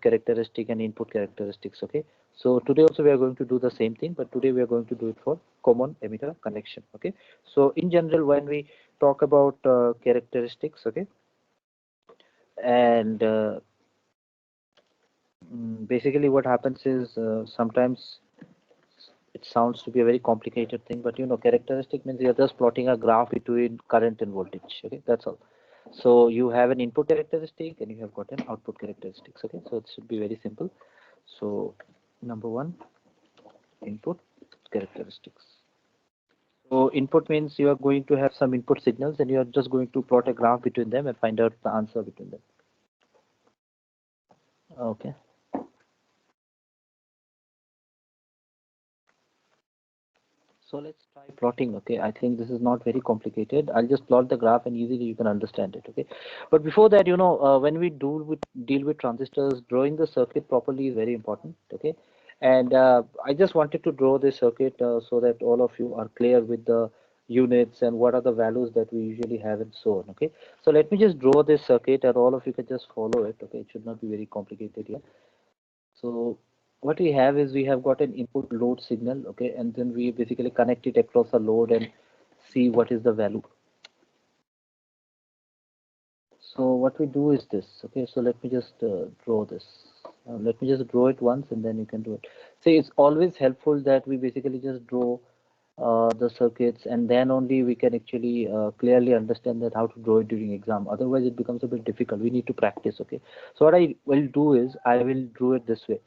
characteristic and input characteristics. Okay, so today also we are going to do the same thing, but today we are going to do it for common emitter connection. Okay, so in general, when we talk about characteristics, okay, and basically what happens is sometimes it sounds to be a very complicated thing, but you know, characteristic means you're just plotting a graph between current and voltage. Okay, that's all. So you have an input characteristic and you have got an output characteristics. Okay, so it should be very simple. So number one, input characteristics. So input means you are going to have some input signals and you are just going to plot a graph between them and find out the answer between them. Okay. So let's try plotting. Okay, I think this is not very complicated. I'll just plot the graph and easily you can understand it. Okay, but before that, you know, when we deal with transistors, drawing the circuit properly is very important. Okay, and I just wanted to draw this circuit so that all of you are clear with the units and what are the values that we usually have and so on. Okay, so let me just draw this circuit and all of you can just follow it. Okay, it should not be very complicated here. So what we have is we have got an input load signal, okay, and then we basically connect it across a load and see what is the value. So what we do is this, okay, so let me just draw this. Let me just draw it once and then you can do it. See, it's always helpful that we basically just draw the circuits and then only we can actually clearly understand that how to draw it during exam. Otherwise it becomes a bit difficult. We need to practice, okay. So what I will do is I will draw it this way.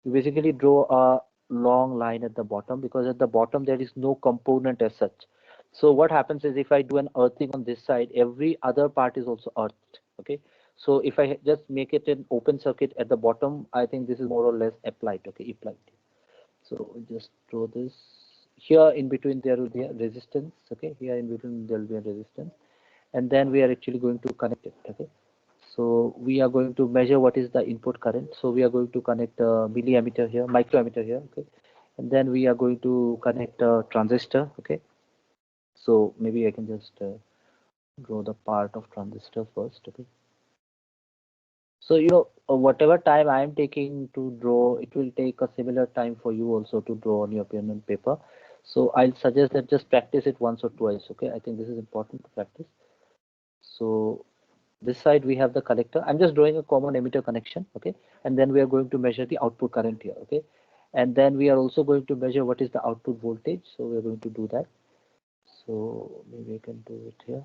You basically draw a long line at the bottom because at the bottom there is no component as such. So what happens is if I do an earthing on this side, every other part is also earthed. Okay. So if I just make it an open circuit at the bottom, I think this is more or less applied. Okay, applied. So just draw this. Here in between there will be a resistance. Okay, here in between there will be a resistance, and then we are actually going to connect it. Okay. So we are going to measure what is the input current. So we are going to connect a milliammeter here, microammeter here, okay. And then we are going to connect a transistor, okay. So maybe I can just draw the part of transistor first, okay. So you know, whatever time I am taking to draw, it will take a similar time for you also to draw on your pen and paper. So I'll suggest that just practice it once or twice, okay. I think this is important to practice. So this side we have the collector. I'm just drawing a common emitter connection, okay, and then we are going to measure the output current here, okay, and then we are also going to measure what is the output voltage. So we are going to do that. So maybe I can do it here,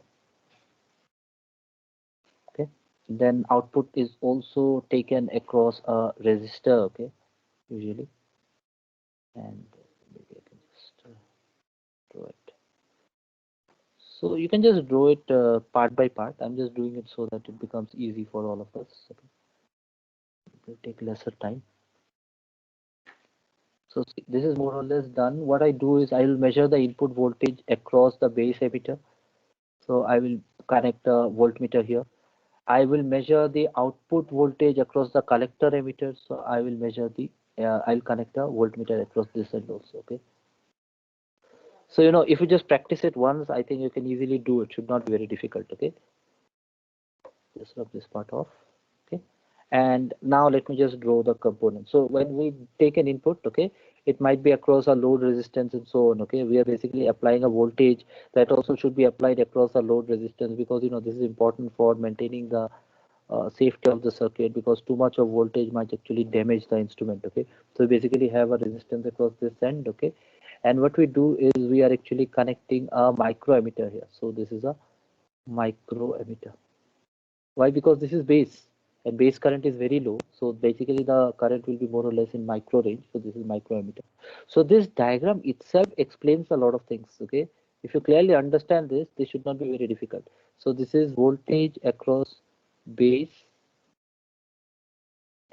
okay. Then output is also taken across a resistor, okay, usually, and maybe I can just draw it. So you can just draw it part by part. I'm just doing it so that it becomes easy for all of us. Okay. It will take lesser time. So this is more or less done. What I do is I will measure the input voltage across the base emitter. So I will connect a voltmeter here. I will measure the output voltage across the collector emitter. So I will measure the, I'll connect a voltmeter across this side also, okay. So, you know, if you just practice it once, I think you can easily do it. Should not be very difficult, okay. Just rub this part off, okay. And now let me just draw the component. So when we take an input, okay, it might be across a load resistance and so on, okay. We are basically applying a voltage that also should be applied across a load resistance because, you know, this is important for maintaining the safety of the circuit, because too much of voltage might actually damage the instrument, okay. So we basically have a resistance across this end, okay. And what we do is we are actually connecting a micro emitter here. So this is a micro emitter. Why? Because this is base and base current is very low. So basically the current will be more or less in micro range. So this is microammeter. So this diagram itself explains a lot of things. Okay. If you clearly understand this, this should not be very difficult. So this is voltage across base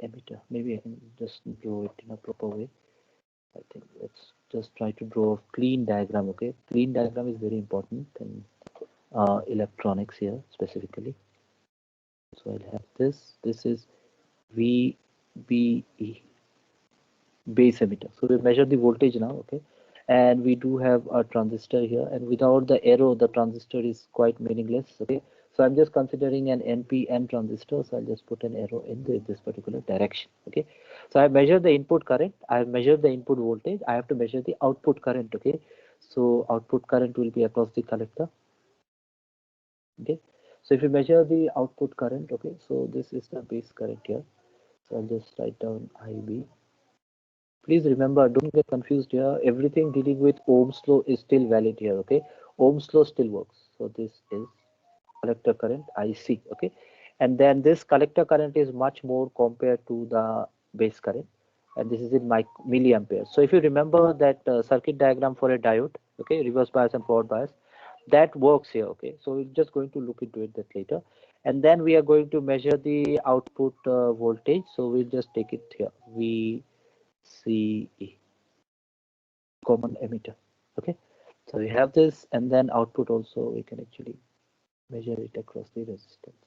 emitter. Maybe I can just draw it in a proper way. I think let's just try to draw a clean diagram. Okay. Clean diagram is very important in electronics here specifically. So I'll have this. This is VBE, base emitter. So we measure the voltage now, okay, and we do have a transistor here, and without the arrow the transistor is quite meaningless, okay. So I'm just considering an NPN transistor, so I'll just put an arrow in this particular direction. Okay, so I measure the input current, I have measured the input voltage, I have to measure the output current. Okay, so output current will be across the collector. Okay, so if you measure the output current, okay, so this is the base current here. So I'll just write down IB. Please remember, don't get confused here. Everything dealing with Ohm's law is still valid here. Okay, Ohm's law still works. So this is collector current IC. Okay, and then this collector current is much more compared to the base current, and this is in milliampere. So if you remember that circuit diagram for a diode, okay, reverse bias and forward bias, that works here. Okay, so we're just going to look into it that later, and then we are going to measure the output voltage. So we'll just take it here, VCE, common emitter. Okay, so we have this, and then output also we can actually measure it across the resistance.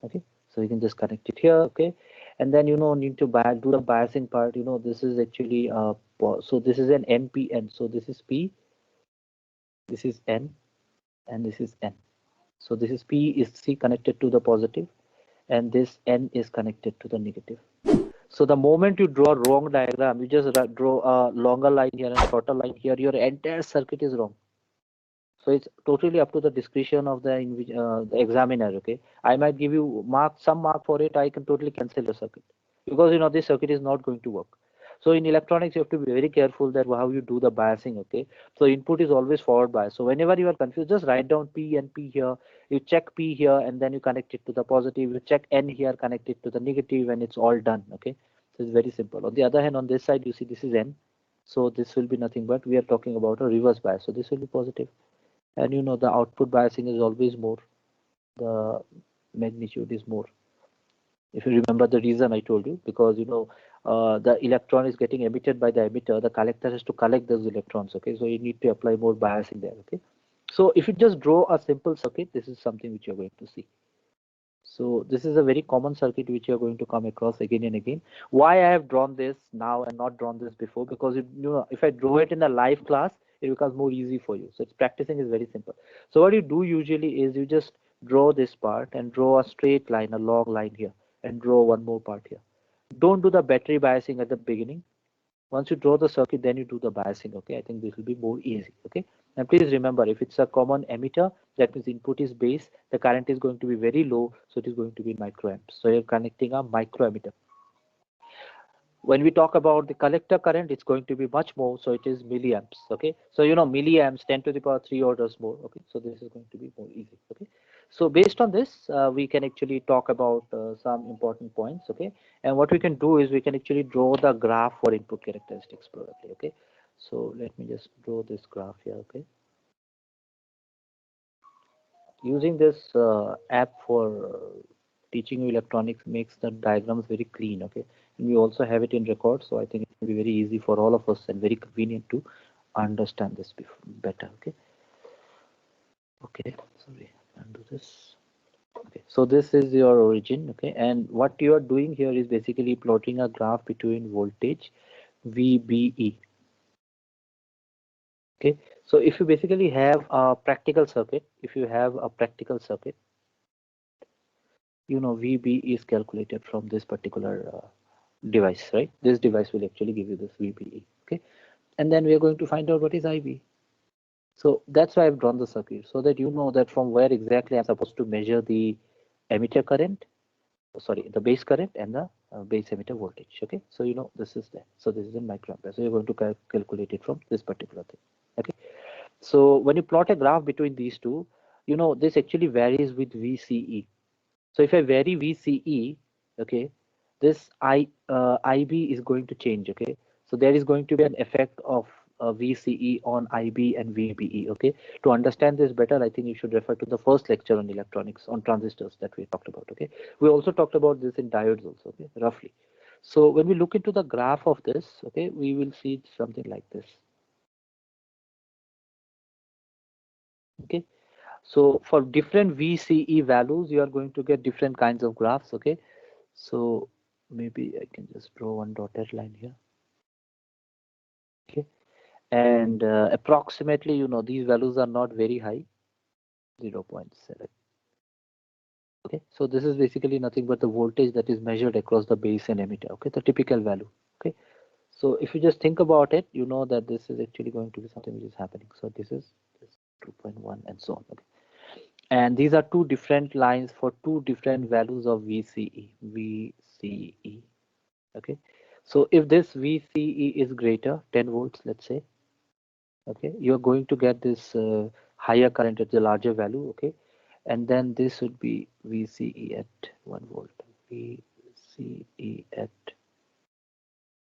Okay, so you can just connect it here. Okay, and then need to do the biasing part. This is actually so this is an NPN, so this is P, this is N, and this is N. So this is P is C connected to the positive, and this N is connected to the negative. So the moment you draw wrong diagram, you just draw a longer line here and shorter line here, your entire circuit is wrong. So it's totally up to the discretion of the examiner. Okay, I might give you some mark for it. I can totally cancel the circuit because this circuit is not going to work. So in electronics, you have to be very careful that how you do the biasing. Okay, so input is always forward bias. So whenever you are confused, just write down P and P here. You check P here, and then you connect it to the positive. You check N here, connect it to the negative, and it's all done. Okay, so it's very simple. On the other hand, on this side, you see this is N. So this will be nothing but we are talking about a reverse bias. So this will be positive. And the output biasing is always more, the magnitude is more. If you remember the reason I told you, because the electron is getting emitted by the emitter, the collector has to collect those electrons. Okay, so you need to apply more biasing there. Okay, so if you just draw a simple circuit, this is something which you're going to see. So this is a very common circuit which you're going to come across again and again. Why I have drawn this now and not drawn this before? Because if I draw it in a live class, it becomes more easy for you. So it's practicing is very simple. So what you do usually is you just draw this part and draw a straight line, a long line here, and draw one more part here. Don't do the battery biasing at the beginning. Once you draw the circuit, then you do the biasing. Okay, I think this will be more easy. Okay, and please remember, if it's a common emitter, that means input is base, the current is going to be very low, so it is going to be microamps. So you're connecting a microammeter. When we talk about the collector current, it's going to be much more, so it is milliamps. Okay, so milliamps, 10 to the power 3 orders more. Okay, so this is going to be more easy. Okay, so based on this, we can actually talk about some important points. Okay, and what we can do is we can actually draw the graph for input characteristics probably. Okay, so let me just draw this graph here. Okay, using this app for teaching you electronics makes the diagrams very clean. Okay, and we also have it in record, so I think it will be very easy for all of us and very convenient to understand this better. Okay, sorry, undo this. Okay, so this is your origin. Okay, and what you are doing here is basically plotting a graph between voltage VBE. Okay, so if you basically have a practical circuit, VB is calculated from this particular device, right? This device will actually give you this VBE. Okay, and then we are going to find out what is IB. So that's why I've drawn the circuit, so that you know that from where exactly I'm supposed to measure the emitter current, sorry, the base current and the base emitter voltage. Okay, so this is there. So this is in microampere. So you're going to calculate it from this particular thing. Okay, so when you plot a graph between these two, this actually varies with VCE. So if I vary VCE, okay, this IB is going to change. Okay, so there is going to be an effect of VCE on IB and VBE. Okay, to understand this better, I think you should refer to the first lecture on electronics on transistors that we talked about. Okay, we also talked about this in diodes also. Okay, roughly. So when we look into the graph of this, okay, we will see something like this. Okay, so for different VCE values, you are going to get different kinds of graphs. Okay, so maybe I can just draw one dotted line here. Okay, and approximately, these values are not very high. 0.7. Okay, so this is basically nothing but the voltage that is measured across the base and emitter. Okay, the typical value. Okay, so if you just think about it, you know that this is actually going to be something which is happening. So this is 2.1 and so on. Okay, and these are two different lines for two different values of VCE. VCE. Okay, so if this VCE is greater 10 volts, let's say, okay, you're going to get this higher current at the larger value. Okay, and then this would be VCE at 1 volt. VCE at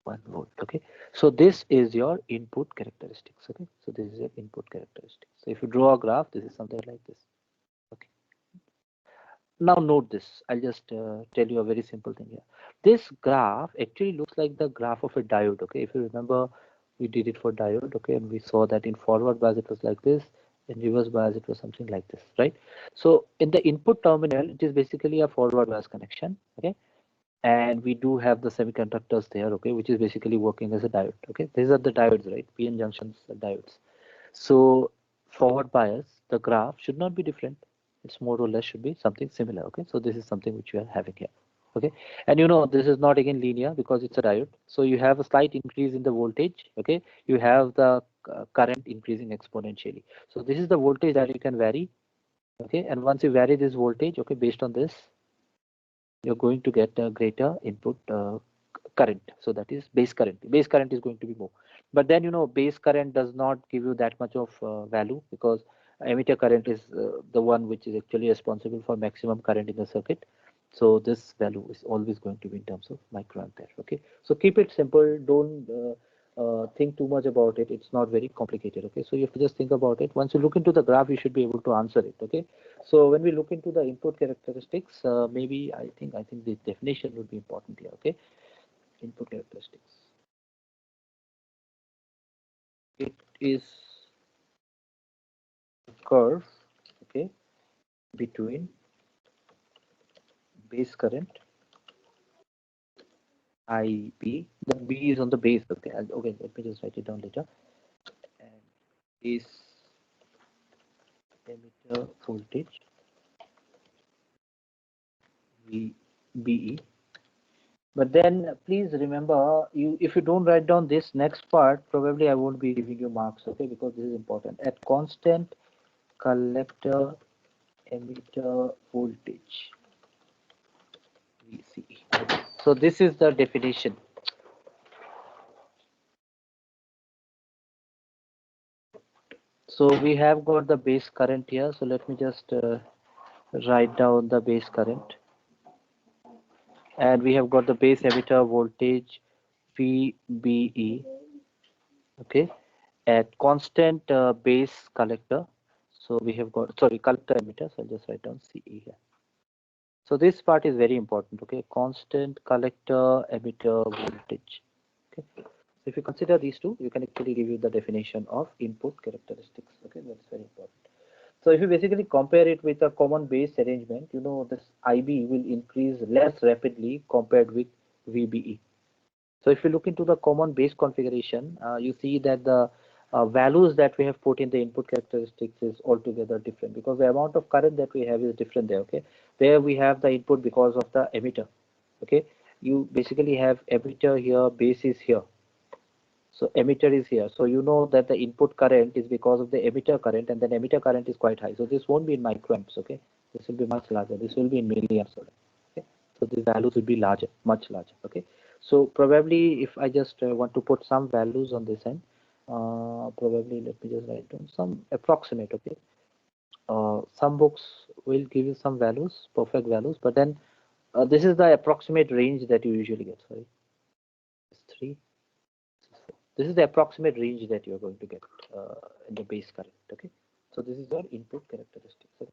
1 volt. Okay, so this is your input characteristics. Okay, so this is your input characteristics. So if you draw a graph, this is something like this. Okay, now note this. I'll just tell you a very simple thing here. This graph actually looks like the graph of a diode. Okay, if you remember, we did it for diode. Okay, and we saw that in forward bias it was like this, in reverse bias it was something like this, right? So in the input terminal, it is basically a forward bias connection. Okay, and we do have the semiconductors there. Okay, which is basically working as a diode. Okay, these are the diodes, right? PN junctions diodes. So forward bias, the graph should not be different. It's more or less should be something similar. Okay, so this is something which you are having here. Okay, and you know this is not again linear because it's a diode. So you have a slight increase in the voltage. Okay, you have the current increasing exponentially. So this is the voltage that you can vary. Okay, and once you vary this voltage, okay, based on this, you're going to get a greater input current. So that is base current. Base current is going to be more. But then you know base current does not give you that much of value because emitter current is the one which is actually responsible for maximum current in the circuit. So this value is always going to be in terms of microampere. Okay, so keep it simple. Don't think too much about it. It's not very complicated. Okay, so you have to just think about it. Once you look into the graph, you should be able to answer it. Okay, so when we look into the input characteristics, maybe I think the definition would be important here. Okay, input characteristics. It is a curve, okay, between base current IB. The B is on the base. Okay, okay. Let me just write it down later. And is emitter voltage VBE. But then please remember, if you don't write down this next part, probably I won't be giving you marks. Okay, because this is important. At constant collector emitter voltage VCE. So this is the definition. So we have got the base current here. So let me just write down the base current. And we have got the base emitter voltage VBE. Okay. At constant base collector. So we have got, sorry, collector emitter. So I'll just write down CE here. So this part is very important. Okay. Constant collector emitter voltage. Okay. So if you consider these two, you can actually give you the definition of input characteristics. Okay. That's very important. So if you basically compare it with a common base arrangement, you know this IB will increase less rapidly compared with VBE. So if you look into the common base configuration, you see that the values that we have put in the input characteristics is altogether different because the amount of current that we have is different there. Okay, there we have the input because of the emitter. Okay, you basically have emitter here, base is here. So emitter is here. So you know that the input current is because of the emitter current, and then emitter current is quite high. So this won't be in microamps. Okay, this will be much larger. This will be in milliamps. Okay, so the values will be larger, much larger. Okay, so probably if I just want to put some values on this end, probably let me just write down some approximate. Okay, some books will give you some values, perfect values, but then this is the approximate range that you usually get. Sorry, it's 3. This is the approximate range that you're going to get in the base current. Okay, so this is your input characteristics. Okay?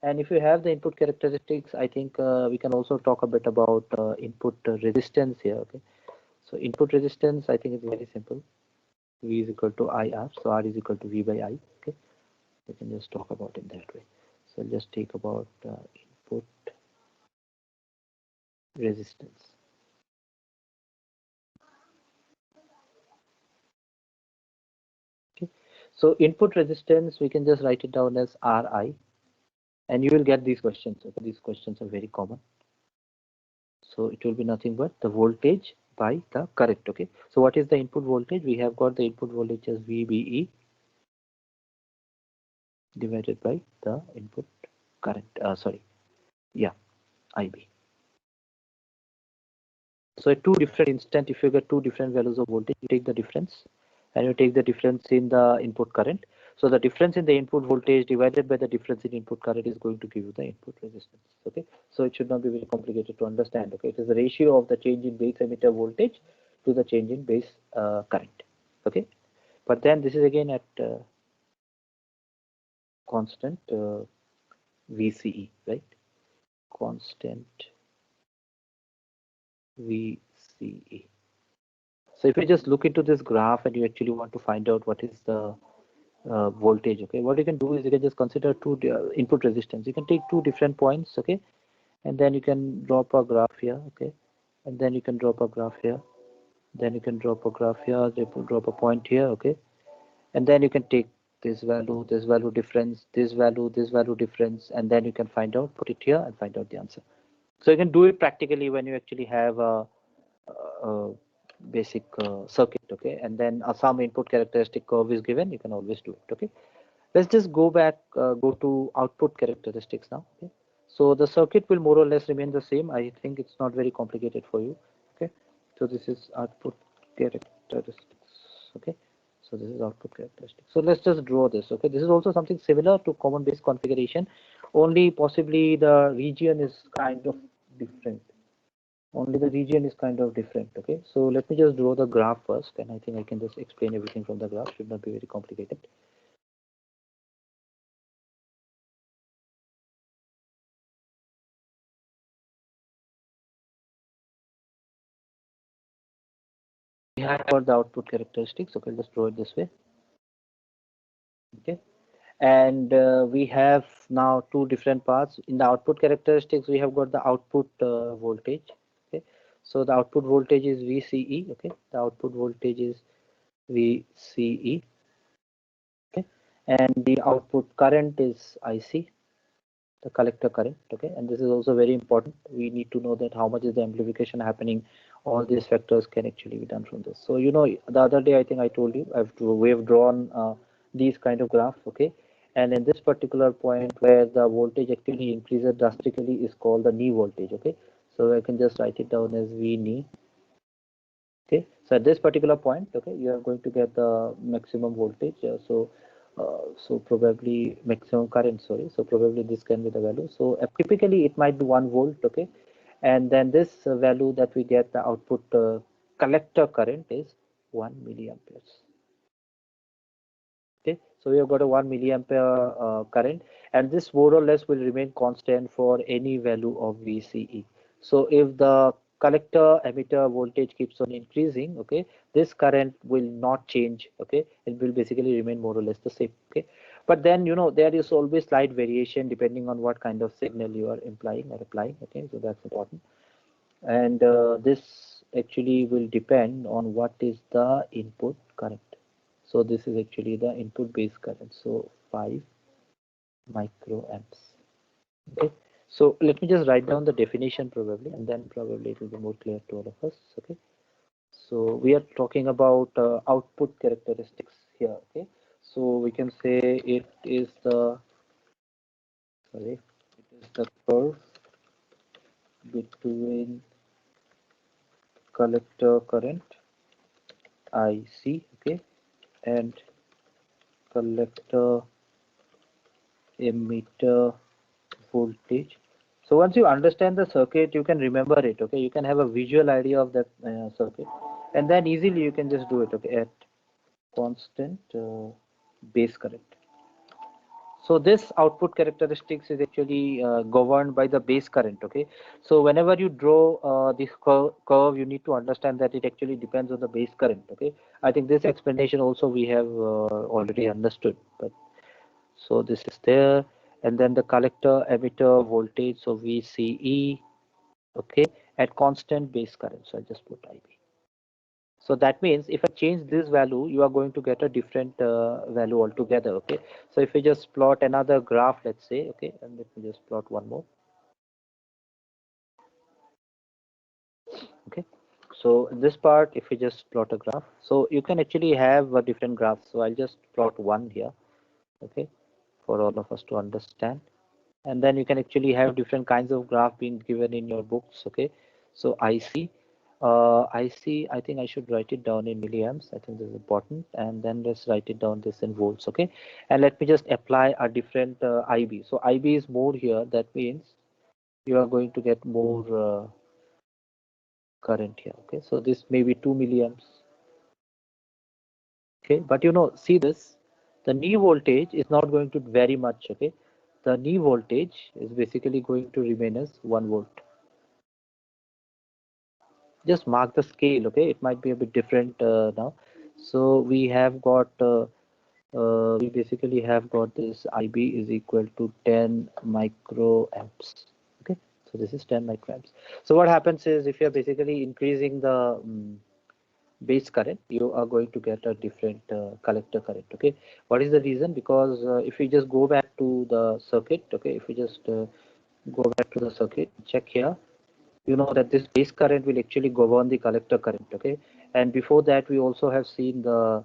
And if you have the input characteristics, I think we can also talk a bit about input resistance here. Okay, so input resistance, I think it's very simple. V is equal to IR, so R is equal to V by I. Okay, we can just talk about it that way. So I'll just take about input resistance. Okay, so input resistance, we can just write it down as Ri. and you will get these questions. Okay, these questions are very common. So it will be nothing but the voltage by the current. Okay, so what is the input voltage? We have got the input voltage as VBE divided by the input current. IB. So at two different instant, if you get two different values of voltage, you take the difference and you take the difference in the input current. So the difference in the input voltage divided by the difference in input current is going to give you the input resistance. Okay, so it should not be very complicated to understand. Okay, it is the ratio of the change in base emitter voltage to the change in base current. Okay, but then this is again at constant VCE, right? Constant VCE. So if you just look into this graph and you actually want to find out what is the voltage, okay, what you can do is you can just consider two input resistance. You can take two different points, okay, and then you can drop a graph here, okay, and then you can drop a graph here, then you can drop a graph here, drop a point here, okay, and then you can take this value difference, this value difference, and then you can find out, put it here and find out the answer. So you can do it practically when you actually have a basic circuit, okay, and then some input characteristic curve is given. You can always do it. Okay, let's just go back, go to output characteristics now. Okay, so the circuit will more or less remain the same. I think it's not very complicated for you. Okay, so this is output characteristics. Okay, so this is output characteristics. So let's just draw this. Okay, this is also something similar to common base configuration, only possibly the region is kind of different. Only the region is kind of different. Okay, so let me just draw the graph first, and I think I can just explain everything from the graph. Should not be very complicated. We have got the output characteristics. Okay, let's draw it this way. Okay, and we have now two different parts. In the output characteristics, we have got the output voltage. Okay, so the output voltage is VCE. Okay, the output voltage is VCE. Okay, and the output current is IC, the collector current. Okay, and this is also very important. We need to know that how much is the amplification happening. All these factors can actually be done from this. So you know, the other day I think I told you we have drawn these kind of graph. Okay, and in this particular point where the voltage actually increases drastically is called the knee voltage. Okay, so I can just write it down as V knee. Okay, so at this particular point, okay, you are going to get the maximum voltage. So probably maximum current, sorry, so probably this can be the value. So typically it might be 1 volt. Okay, and then this value that we get, the output collector current is 1 milliamperes. Okay, so we have got a 1 milliampere current, and this more or less will remain constant for any value of VCE. So if the collector emitter voltage keeps on increasing, okay, this current will not change. Okay, it will basically remain more or less the same. Okay, but then you know there is always slight variation depending on what kind of signal you are implying or applying. Okay, so that's important, and this actually will depend on what is the input current. So this is actually the input base current, so 5 microamps. Okay, so let me just write down the definition probably, and then probably it will be more clear to all of us. Okay, so we are talking about output characteristics here. Okay, so we can say it is the curve between collector current IC, okay, and collector emitter voltage. So once you understand the circuit, you can remember it. Okay, you can have a visual idea of that circuit, and then easily you can just do it. Okay, at constant base current. So this output characteristics is actually governed by the base current. Okay, so whenever you draw this curve, you need to understand that it actually depends on the base current. Okay, I think this explanation also we have already understood, but so this is there, and then the collector emitter voltage, so VCE, okay, at constant base current. So I just put IB. So that means if I change this value, you are going to get a different value altogether. Okay. So if we just plot another graph, let's say, okay, and let me just plot one more. Okay. So in this part, if we just plot a graph, so you can actually have a different graphs. So I'll just plot one here. Okay, for all of us to understand. And then you can actually have different kinds of graph being given in your books. Okay, so I think I should write it down in milliamps. I think this is important. And then let's write it down this in volts. Okay, and let me just apply a different IB. So IB is more here. That means you are going to get more current here. Okay, so this may be 2 milliamps. Okay, but see this, the knee voltage is not going to vary much. Okay, the knee voltage is basically going to remain as 1 volt. Just mark the scale. Okay, it might be a bit different now. So we have got we basically have got this IB is equal to 10 microamps. Okay, so this is 10 microamps. So what happens is if you're basically increasing the base current, you are going to get a different collector current. Okay, what is the reason? Because if we just go back to the circuit, okay, if we just go back to the circuit, check here, you know that this base current will actually govern the collector current. Okay, and before that we also have seen the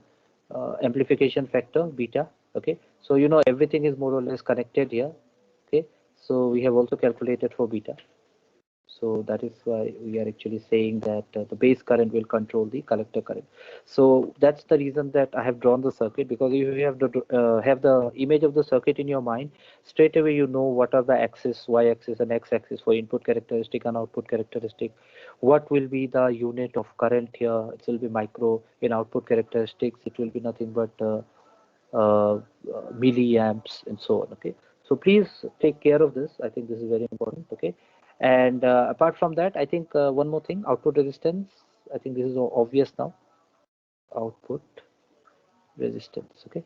amplification factor beta. Okay, so everything is more or less connected here. Okay, so we have also calculated for beta. So that is why we are actually saying that the base current will control the collector current. So that's the reason that I have drawn the circuit, because if you have the image of the circuit in your mind, straight away you know what are the axis, y-axis and x-axis for input characteristic and output characteristic. What will be the unit of current here? It will be micro. In output characteristics, it will be nothing but milliamps and so on. Okay, so please take care of this. I think this is very important. Okay, and apart from that, I think one more thing, output resistance. I think this is obvious now. Output resistance. Okay,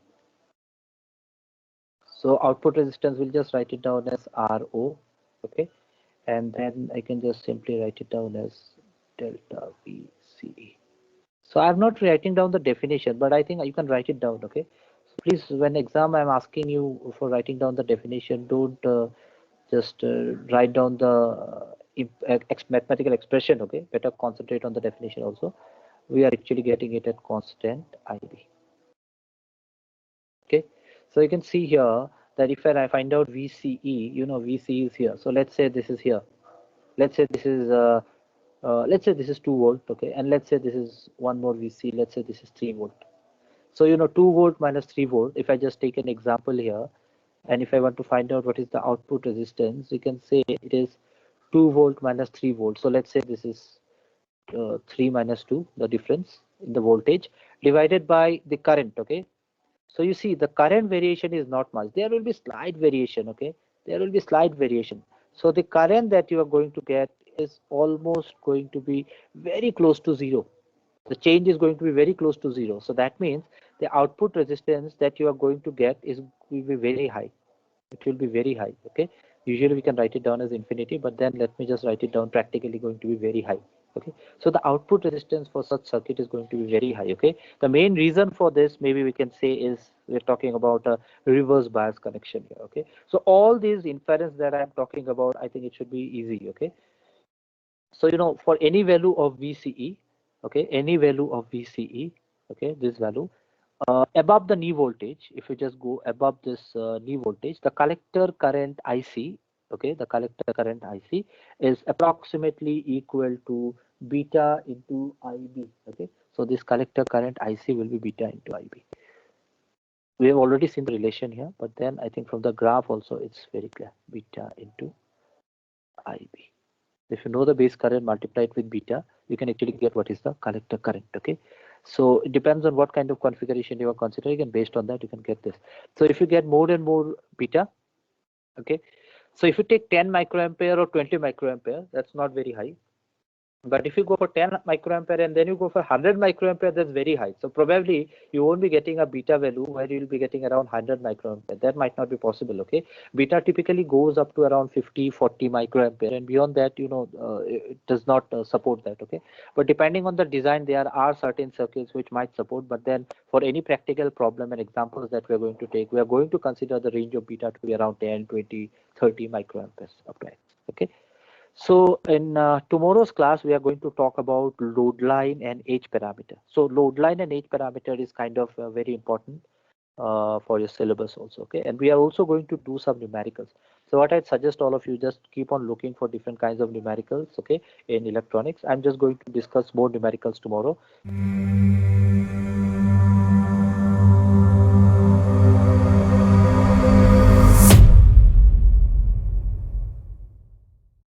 so output resistance, we'll just write it down as RO. Okay, and then I can just simply write it down as delta VCE. So I'm not writing down the definition, but I think you can write it down. Okay, so please, when exam I'm asking you for writing down the definition, don't just write down the mathematical expression. Okay, better concentrate on the definition also. We are actually getting it at constant IB. Okay, so you can see here that if I find out VCE, VCE is here. So let's say this is here. Let's say this is let's say this is 2 volt. Okay, and let's say this is one more VC. Let's say this is 3 volt. So 2 volt minus 3 volt. If I just take an example here, and if I want to find out what is the output resistance, you can say it is 2 volt minus 3 volt. So let's say this is 3 minus 2, the difference in the voltage, divided by the current. Okay, so you see the current variation is not much. There will be slight variation. Okay, there will be slight variation. So the current that you are going to get is almost going to be very close to zero. The change is going to be very close to zero. So that means the output resistance that you are going to get will be very high. It will be very high. Okay, usually we can write it down as infinity, but then let me just write it down, practically going to be very high. Okay, so the output resistance for such circuit is going to be very high. Okay, the main reason for this, maybe we can say, is we're talking about a reverse bias connection here. Okay, so all these inference that I'm talking about, I think it should be easy. Okay, so for any value of VCE, okay, any value of VCE, okay, this value above the knee voltage, if you just go above this knee voltage, the collector current IC, okay, the collector current IC is approximately equal to beta into IB. Okay, so this collector current IC will be beta into IB. We have already seen the relation here, but then I think from the graph also it's very clear, beta into IB. If you know the base current multiplied with beta, you can actually get what is the collector current. Okay, so it depends on what kind of configuration you are considering, and based on that you can get this. So if you get more and more beta, okay, so if you take 10 microampere or 20 microampere, that's not very high. But if you go for 10 microampere and then you go for 100 microampere, that's very high. So probably you won't be getting a beta value where you'll be getting around 100 microampere. That might not be possible, okay? Beta typically goes up to around 50, 40 microampere, and beyond that, it does not support that, okay? But depending on the design, there are certain circuits which might support, but then for any practical problem and examples that we're going to take, we are going to consider the range of beta to be around 10, 20, 30 microamperes up to X, okay? So in tomorrow's class, we are going to talk about load line and H parameter. So load line and H parameter is kind of very important for your syllabus also, okay? And we are also going to do some numericals. So what I'd suggest all of you, just keep on looking for different kinds of numericals, okay, in electronics. I'm just going to discuss more numericals tomorrow.